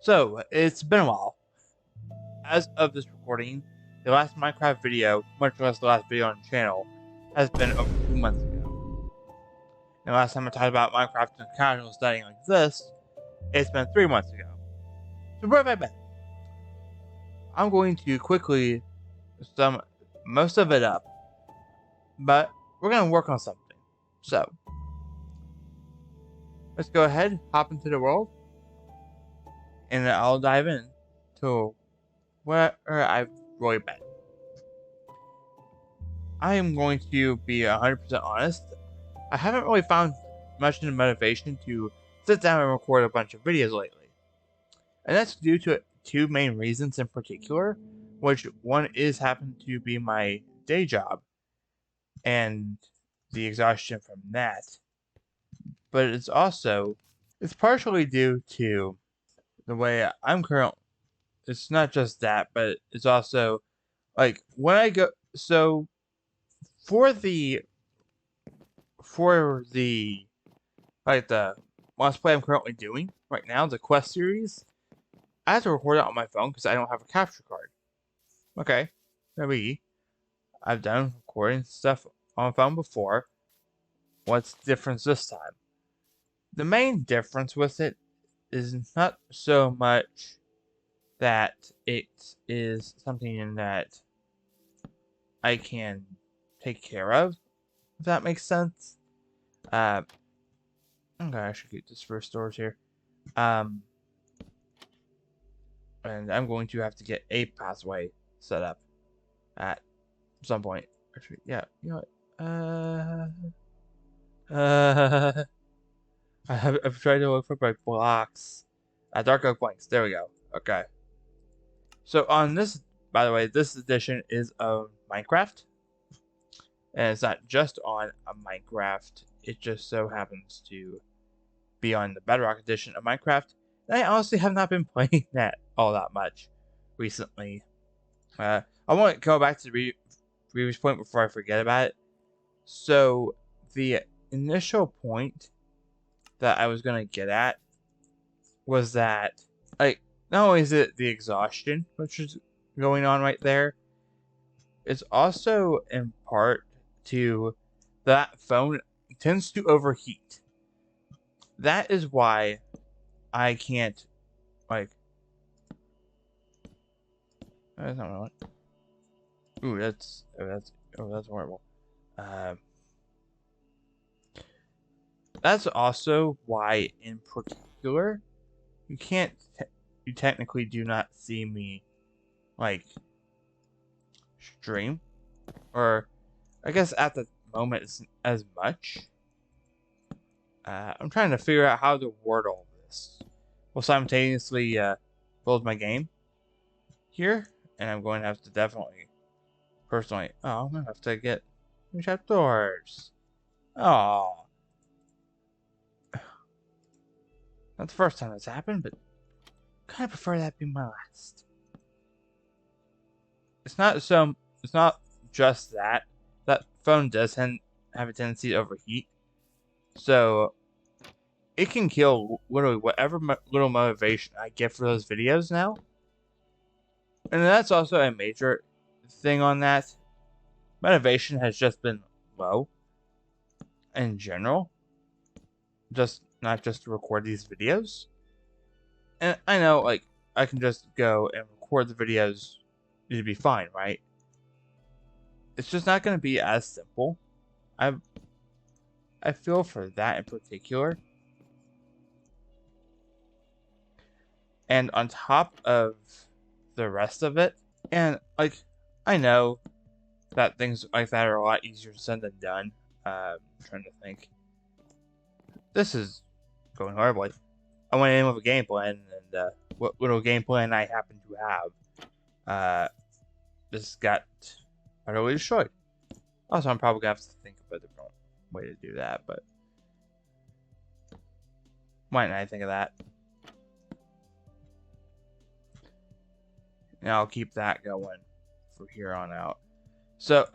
So, it's been a while. As of this recording, the last Minecraft video, much less the last video on the channel, has been over 2 months ago. And last time I talked about Minecraft in a casual setting like this, it's been 3 months ago. So where have I been? I'm going to quickly sum most of it up, but we're going to work on something. So, let's go ahead, hop into the world, and I'll dive in to where I've really been. I am going to be 100% honest. I haven't really found much in the motivation to sit down and record a bunch of videos lately. And that's due to two main reasons in particular, which one is happened to be my day job and the exhaustion from that. But it's partially due to the way I'm currently. It's not just that, but it's also like when I go. So for the like the let's play I'm currently doing right now, the quest series, I have to record it on my phone because I don't have a capture card. Okay, maybe I've done recording stuff on my phone before. What's the difference this time? The main difference with it is not so much that it is something that I can take care of, if that makes sense. Okay, I should get this first stores here. And I'm going to have to get a pathway set up at some point. Actually, yeah, you know what? I've tried to look for my blocks. Dark oak planks. There we go. Okay. So on this, by the way, this edition is of Minecraft. And it's not just on a Minecraft. It just so happens to be on the Bedrock edition of Minecraft. And I honestly have not been playing that all that much recently. I want to go back to the previous point before I forget about it. So the initial point that I was going to get at was that, like, not only is it the exhaustion, which is going on right there, it's also in part to that phone tends to overheat. That is why I can't, like, that's not what I want. Ooh, that's horrible. That's also why, in particular, you technically do not see me, like, stream, or I guess at the moment it's as much. I'm trying to figure out how to word all this while simultaneously build my game here, and I'm going to have to definitely, personally, I'm going to have to get new trapdoors. Oh. Not the first time that's happened, but I kind of prefer that be my last. It's not just that. That phone does have a tendency to overheat. So it can kill literally whatever little motivation I get for those videos now. And that's also a major thing on that. Motivation has just been low in general. Not just to record these videos. And I know, like, I can just go and record the videos. It'd be fine, right? It's just not going to be as simple. I feel for that in particular. And on top of the rest of it, and, like, I know that things like that are a lot easier said than done. I'm trying to think. This is going horribly. I went in with a game plan, and what little game plan I happen to have, this got utterly destroyed. Also, I'm probably going to have to think of a different way to do that, but why didn't I think of that? And I'll keep that going from here on out. So,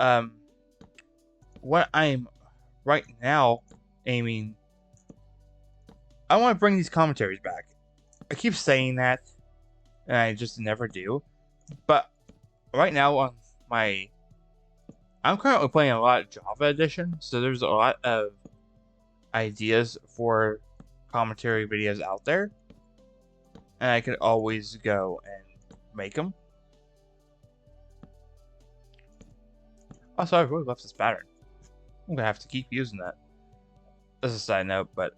what I'm right now aiming, I want to bring these commentaries back. I keep saying that, and I just never do. But right now on I'm currently playing a lot of Java Edition, so there's a lot of ideas for commentary videos out there, and I could always go and make them. Also, I really love this pattern. I'm gonna have to keep using that. As a side note, but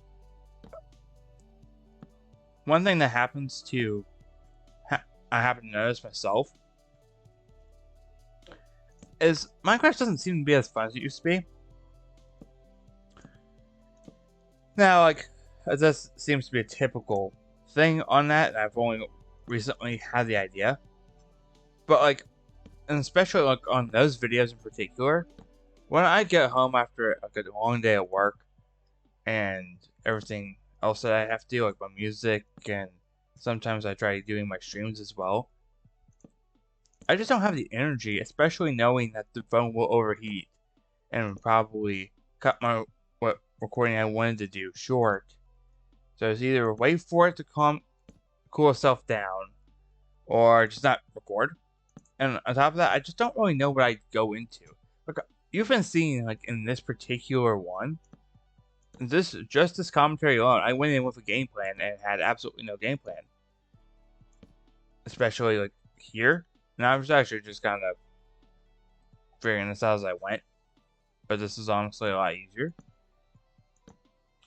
one thing that happens to I happen to notice myself is Minecraft doesn't seem to be as fun as it used to be. Now, like, this seems to be a typical thing on that, and I've only recently had the idea. But, like, and especially, like, on those videos in particular, when I get home after, like, a long day of work and everything else that I have to do, like my music, and sometimes I try doing my streams as well, I just don't have the energy, especially knowing that the phone will overheat and probably cut my recording I wanted to do short. So it's either wait for it to cool itself down, or just not record. And on top of that, I just don't really know what I go into. Like, you've been seeing, like, in this particular one, this commentary alone, I went in with a game plan and had absolutely no game plan. Especially, like, here. And I was actually just kind of figuring this out as I went. But this is honestly a lot easier.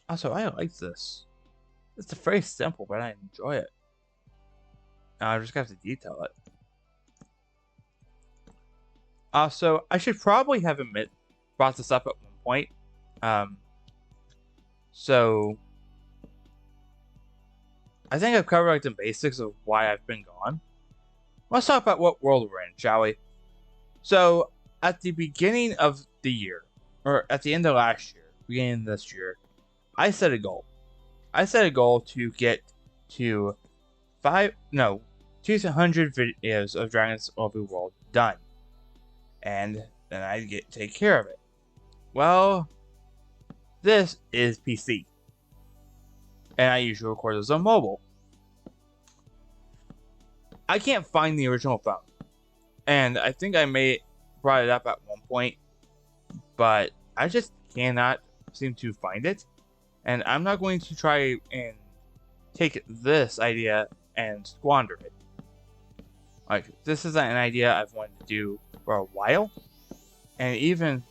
Also, I like this. It's very simple, but I enjoy it. Now I just have to detail it. Also, I should probably have brought this up at one point. So I think I've covered, like, the basics of why I've been gone. Let's talk about what world we're in, shall we? So at the beginning of the year, or at the end of last year, beginning of this year, I set a goal. I set a goal to get to 200 videos of Dragon's Overworld done, and then I take care of it. Well, this is PC, and I usually record this on mobile. I can't find the original phone, and I think I brought it up at one point, but I just cannot seem to find it, and I'm not going to try and take this idea and squander it. Like, this is an idea I've wanted to do for a while, and even,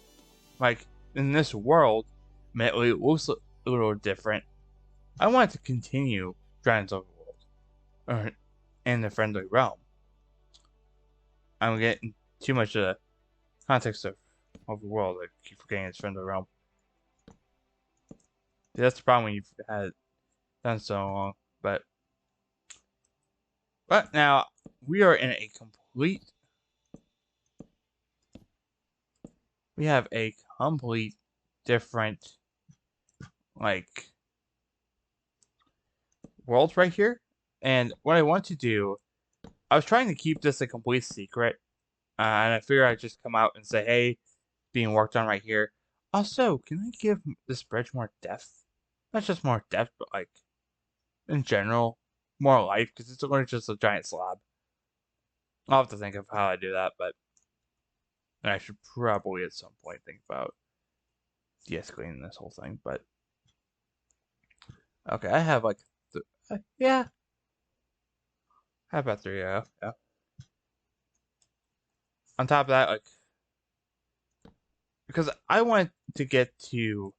like, in this world, admittedly it looks a little different, I want to continue Dragon's Overworld, or in the Friendly Realm. I'm getting too much of the context of Overworld. I keep forgetting it's Friendly Realm. That's the problem when you've had it done so long. But now we are in a complete. We have a complete different, like, world right here. And what I want to do, I was trying to keep this a complete secret, and I figured I'd just come out and say, hey, being worked on right here. Also, can I give this bridge more depth? Not just more depth, but, like, in general, more life, because it's only just a giant slab. I'll have to think of how I do that, but I should probably at some point think about de-escalating this whole thing. But okay, I have, like, yeah, how about 3? Yeah. On top of that, like, because I want to get to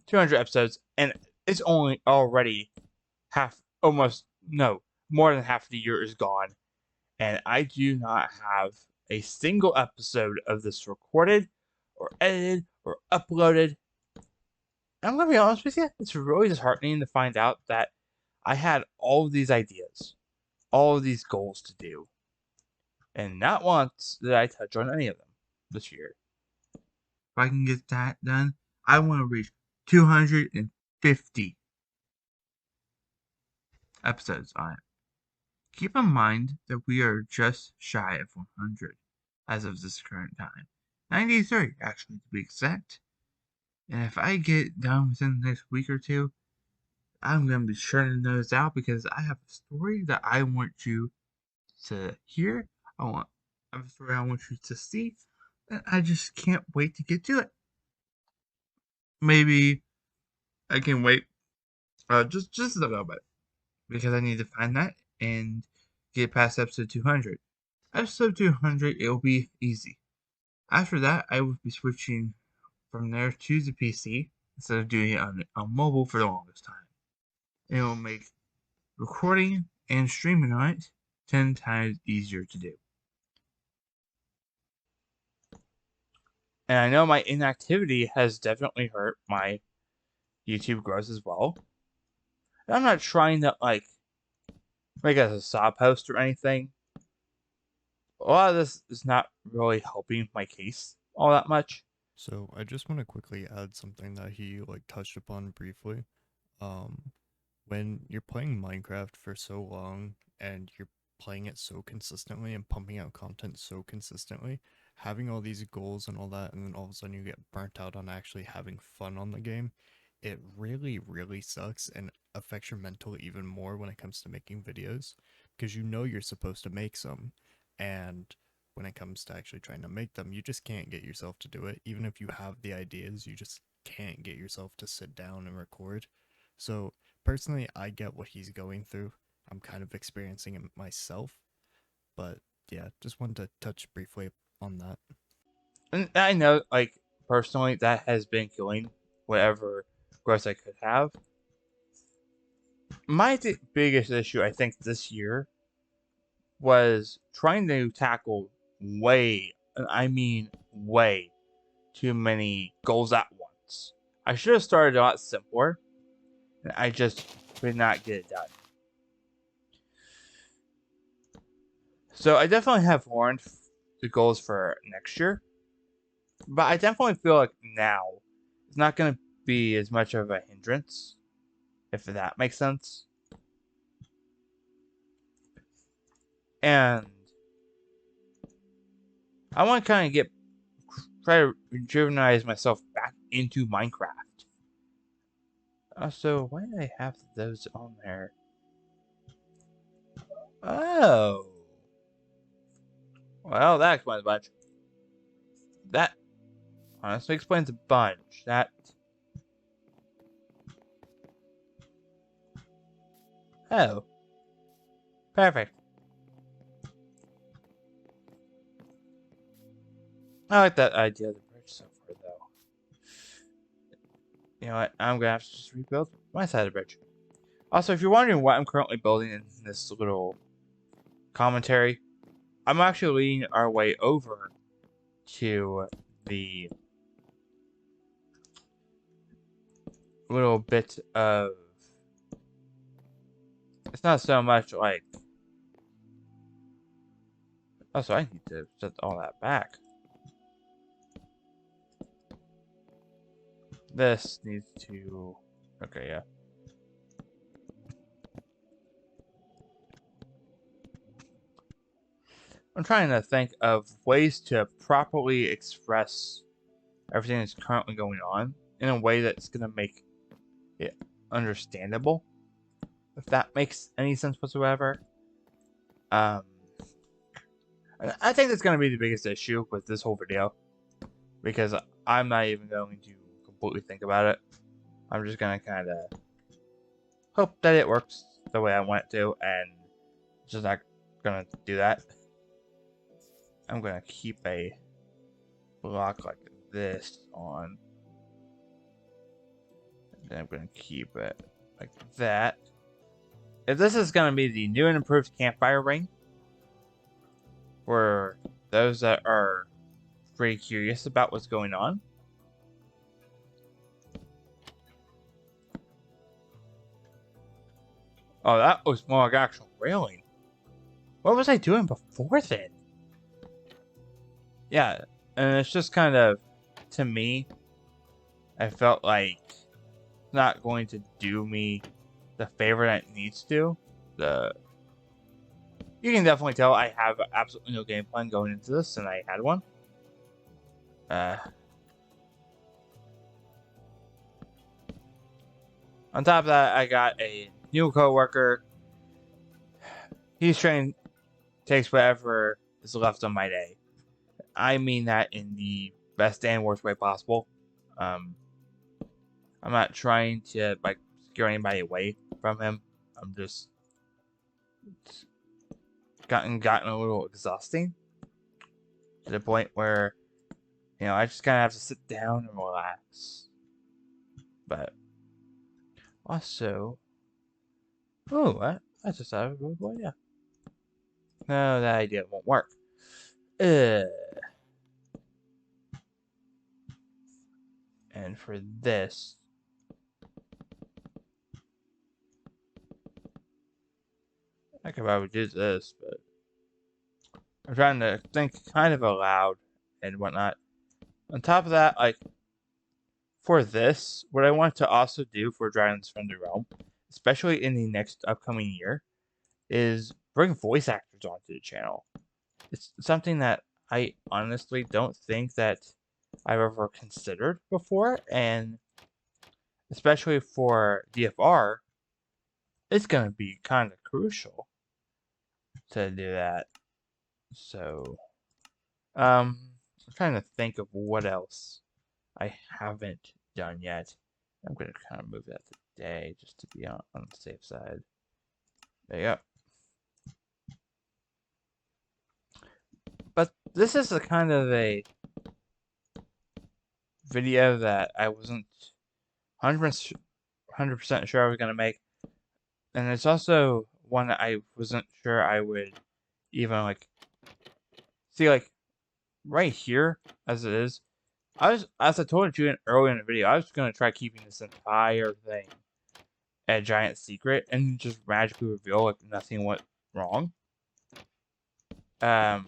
200 episodes, and it's only already more than half the year is gone, and I do not have a single episode of this recorded, or edited, or uploaded. I'm gonna be honest with you, it's really disheartening to find out that I had all of these ideas, all of these goals to do, and not once did I touch on any of them this year. If I can get that done, I want to reach 250 episodes on it. Keep in mind that we are just shy of 100 as of this current time. 93, actually, to be exact. And if I get done within the next week or two, I'm going to be churning those out because I have a story that I want you to hear. I'm sorry, I want you to see. And I just can't wait to get to it. Maybe I can wait just a little bit because I need to find that and get past episode 200. Episode 200, it'll be easy. After that, I will be switching from there to the PC instead of doing it on mobile for the longest time. It will make recording and streaming on it 10 times easier to do. And I know my inactivity has definitely hurt my YouTube growth as well. And I'm not trying to make it a sob post or anything. A lot of this is not really helping my case all that much. So I just want to quickly add something that he touched upon briefly. Um, when you're playing Minecraft for so long and you're playing it so consistently and pumping out content so consistently, having all these goals and all that, and then all of a sudden you get burnt out on actually having fun on the game, it really, really sucks and affects your mental even more when it comes to making videos because you know you're supposed to make some, and when it comes to actually trying to make them, you just can't get yourself to do it. Even if you have the ideas, you just can't get yourself to sit down and record. So personally, I get what he's going through. I'm kind of experiencing it myself, but yeah, just wanted to touch briefly on that. And I know, personally, that has been killing whatever growth I could have. My biggest issue, I think, this year was trying to tackle I mean way too many goals at once. I should have started a lot simpler, and I just could not get it done. So I definitely have learned the goals for next year, but I definitely feel like now it's not going to be as much of a hindrance, if that makes sense. And I want to kind of try to rejuvenate myself back into Minecraft. So why did I have those on there? Oh. Well, that explains a bunch. That honestly explains a bunch. That. Oh. Perfect. I like that idea of the bridge so far, though. You know what? I'm gonna have to just rebuild my side of the bridge. Also, if you're wondering what I'm currently building in this little commentary, I'm actually leading our way over to the little bit of. It's not so much like. Oh, so I need to set all that back. This needs to. Okay, yeah. I'm trying to think of ways to properly express everything that's currently going on in a way that's going to make it understandable, if that makes any sense whatsoever. I think that's going to be the biggest issue with this whole video, because I'm not even going to completely think about it. I'm just going to kind of hope that it works the way I want it to, and just not going to do that. I'm going to keep a block like this on. And then I'm going to keep it like that. If this is going to be the new and improved campfire ring, for those that are pretty curious about what's going on. Oh, that was more like actual railing. What was I doing before then? Yeah, and it's just kind of, to me, I felt like it's not going to do me the favor that it needs to. You can definitely tell I have absolutely no game plan going into this, and I had one. On top of that, I got a new coworker. He's trying takes whatever is left on my day. I mean that in the best and worst way possible. I'm not trying to like scare anybody away from him. I'm just gotten a little exhausting to the point where I just kind of have to sit down and relax. But also, I just thought of a good idea. No, that idea won't work. And for this, I could probably do this, but I'm trying to think kind of aloud and whatnot. On top of that, like, for this, what I want to also do for Dragon's Friendly Realm, especially in the next upcoming year, is bring voice actors onto the channel. It's something that I honestly don't think that I've ever considered before, and especially for DFR, it's going to be kind of crucial to do that. So, I'm trying to think of what else I haven't done yet. I'm going to kind of move that today just to be on the safe side. There you go. But this is a kind of a video that I wasn't 100% sure I was going to make. And it's also one that I wasn't sure I would even, like, see, like, right here, as it is. As I told you earlier in the video, I was going to try keeping this entire thing a giant secret and just magically reveal, like, nothing went wrong. I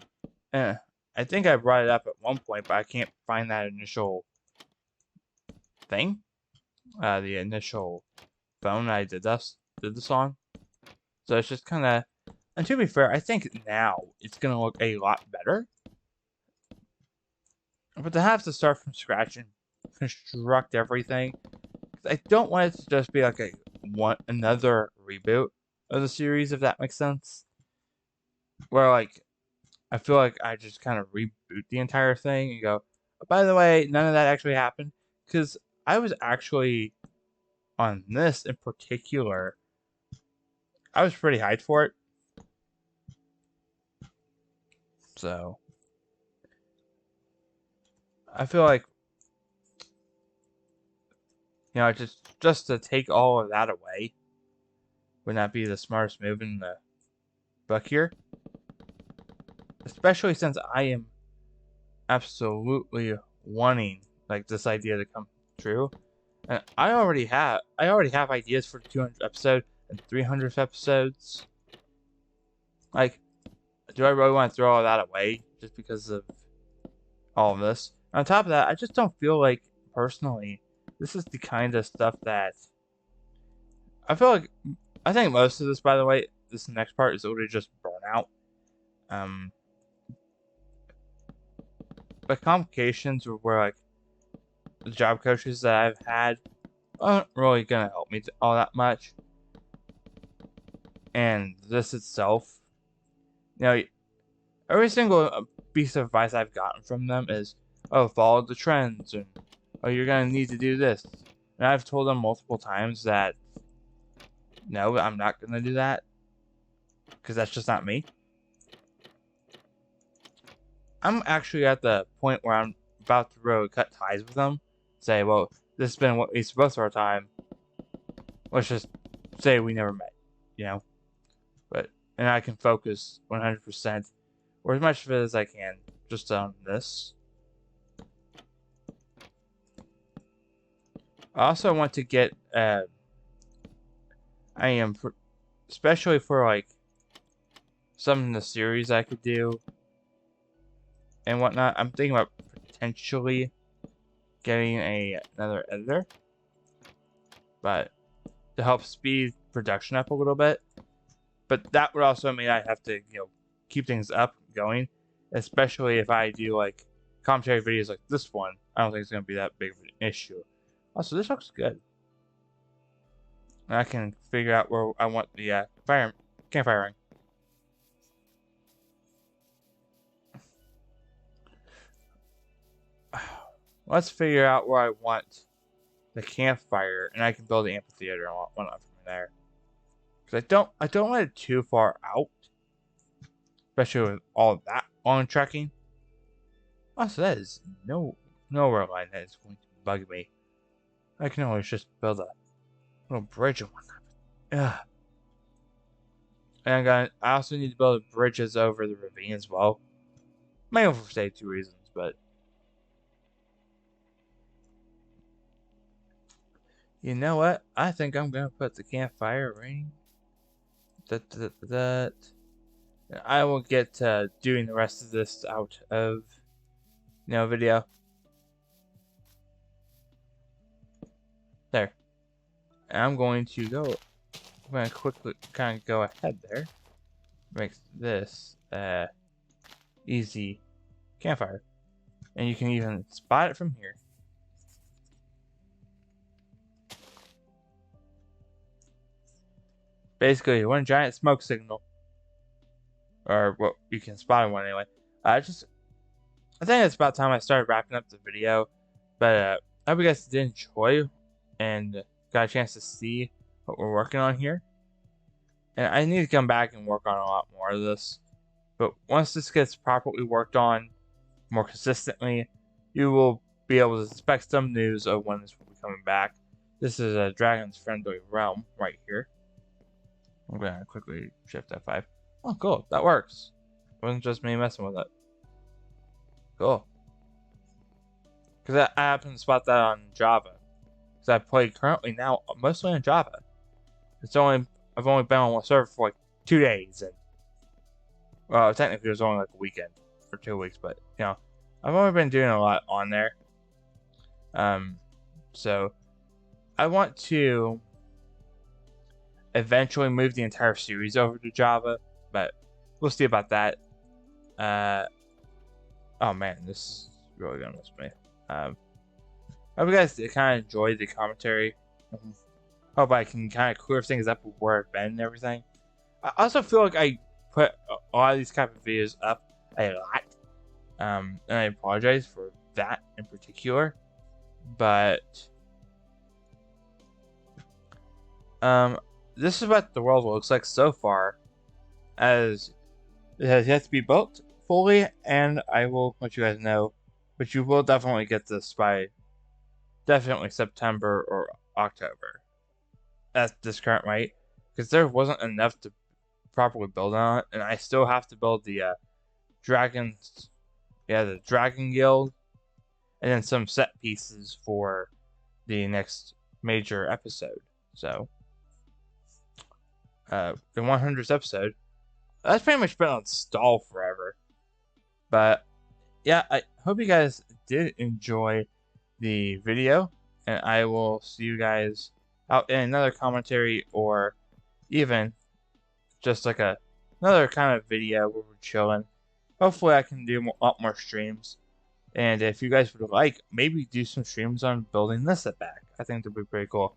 think I brought it up at one point, but I can't find that initial thing. The initial phone I did this on. So it's just kind of, and to be fair, I think now it's gonna look a lot better. But to have to start from scratch and construct everything, I don't want it to just be like another reboot of the series, if that makes sense. Where, like, I feel like I just kind of reboot the entire thing and go, oh, by the way, none of that actually happened. Because I was actually, on this in particular, I was pretty hyped for it. So, I feel like, just to take all of that away would not be the smartest move in the book here. Especially since I am absolutely wanting, like, this idea to come true. And I already have ideas for the 200th episode and 300th episodes. Like, do I really want to throw all that away just because of all of this? On top of that, I just don't feel like, personally, this is the kind of stuff that I feel like. I think most of this, by the way, this next part is literally just burnout. But complications where, like, the job coaches that I've had aren't really gonna help me all that much. And this itself, every single piece of advice I've gotten from them is, oh, follow the trends, and oh, you're gonna need to do this. And I've told them multiple times that no, I'm not gonna do that because that's just not me. I'm actually at the point where I'm about to really cut ties with them. Say, well, this has been what we supposed to our time. Let's just say we never met, and I can focus 100% or as much of it as I can just on this. I also want to get, especially for, like, some in the series I could do and whatnot, I'm thinking about potentially getting another editor, but to help speed production up a little bit. But that would also mean I'd have to, keep things up going, especially if I do, like, commentary videos like this one. I don't think it's going to be that big of an issue. Also, this looks good. And I can figure out where I want the campfire ring. let's figure out where I want the campfire, and I can build the amphitheater and whatnot from there. Because I don't want it too far out, especially with all of that long trekking. Also, that is no rail line that is going to bug me. I can always just build a little bridge and whatnot. Ugh. And I also need to build bridges over the ravine as well. Mainly for safety reasons, but you know what? I think I'm gonna put the campfire ring. That. I will get to doing the rest of this out of video. There. And I'm going to quickly kind of go ahead there. Make this easy campfire. And you can even spot it from here. Basically, one giant smoke signal. Or what you can spot in one anyway. I think it's about time I started wrapping up the video. But I hope you guys did enjoy and got a chance to see what we're working on here. And I need to come back and work on a lot more of this. But once this gets properly worked on more consistently, you will be able to expect some news of when this will be coming back. This is a Dragon's Friendly Realm right here. I'm going to quickly shift F5. Oh, cool. That works. It wasn't just me messing with it. Cool. Because I happen to spot that on Java. Because I play currently now mostly on Java. I've only been on one server for like 2 days, and well, technically it was only like a weekend for 2 weeks, but I've only been doing a lot on there. So I want to eventually move the entire series over to Java, but we'll see about that. Oh man, this is really gonna miss me. I hope you guys kind of enjoyed the commentary. Hope I can kind of clear things up with where I've been and everything. I also feel like I put a lot of these type of videos up a lot. And I apologize for that in particular. But this is what the world looks like so far, as it has yet to be built fully, and I will let you guys know. But you will definitely get this by definitely September or October at this current rate, because there wasn't enough to properly build on it, and I still have to build the dragons, the Dragon Guild, and then some set pieces for the next major episode. So, the 100th episode, that's pretty much been on stall forever. But yeah, I hope you guys did enjoy the video, and I will see you guys out in another commentary, or even just like another kind of video where we're chilling. Hopefully I can do a lot more streams, and if you guys would like, maybe do some streams on building this set back. I think that'd be pretty cool.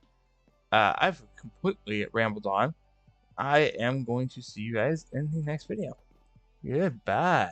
I've completely rambled on. I am going to see you guys in the next video. Goodbye.